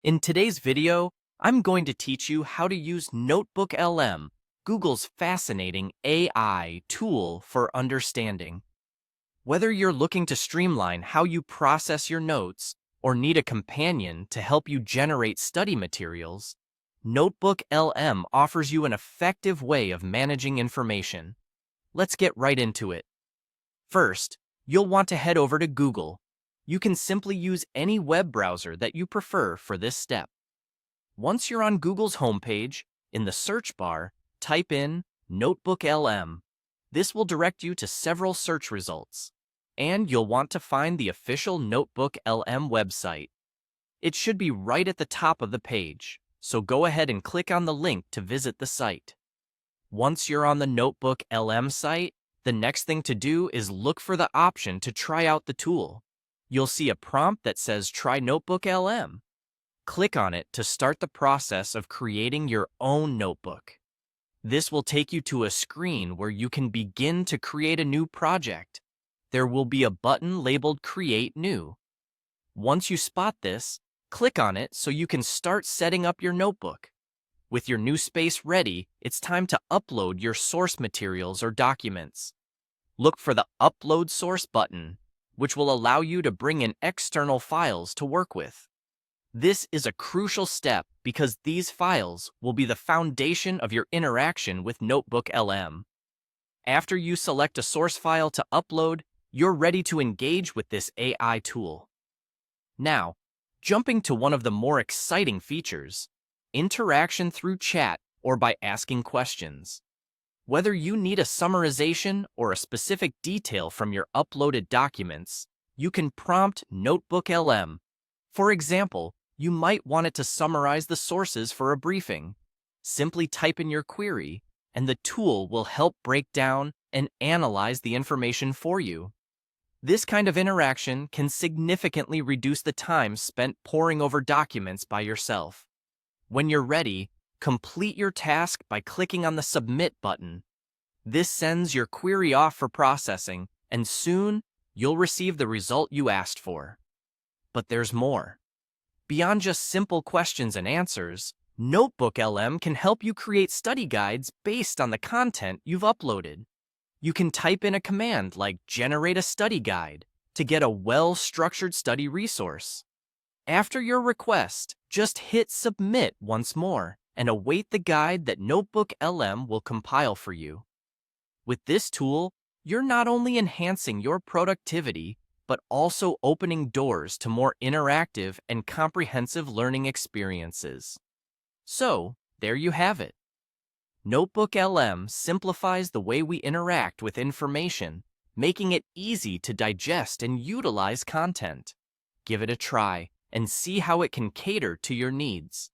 In today's video, I'm going to teach you how to use NotebookLM, Google's fascinating AI tool for understanding. Whether you're looking to streamline how you process your notes or need a companion to help you generate study materials, NotebookLM offers you an effective way of managing information. Let's get right into it. First, you'll want to head over to Google. You can simply use any web browser that you prefer for this step. Once you're on Google's homepage, in the search bar, type in NotebookLM. This will direct you to several search results, and you'll want to find the official NotebookLM website. It should be right at the top of the page, so go ahead and click on the link to visit the site. Once you're on the NotebookLM site, the next thing to do is look for the option to try out the tool. You'll see a prompt that says Try NotebookLM. Click on it to start the process of creating your own notebook. This will take you to a screen where you can begin to create a new project. There will be a button labeled Create New. Once you spot this, click on it so you can start setting up your notebook. With your new space ready, it's time to upload your source materials or documents. Look for the Upload Source button, which will allow you to bring in external files to work with. This is a crucial step because these files will be the foundation of your interaction with NotebookLM. After you select a source file to upload, you're ready to engage with this AI tool. Now, jumping to one of the more exciting features, interaction through chat or by asking questions. Whether you need a summarization or a specific detail from your uploaded documents, you can prompt NotebookLM. For example, you might want it to summarize the sources for a briefing. Simply type in your query, and the tool will help break down and analyze the information for you. This kind of interaction can significantly reduce the time spent poring over documents by yourself. When you're ready, complete your task by clicking on the Submit button. This sends your query off for processing, and soon you'll receive the result you asked for. But there's more. Beyond just simple questions and answers, NotebookLM can help you create study guides based on the content you've uploaded. You can type in a command like Generate a Study Guide to get a well-structured study resource. After your request, just hit Submit once more and await the guide that NotebookLM will compile for you. With this tool, you're not only enhancing your productivity, but also opening doors to more interactive and comprehensive learning experiences. So, there you have it. NotebookLM simplifies the way we interact with information, making it easy to digest and utilize content. Give it a try and see how it can cater to your needs.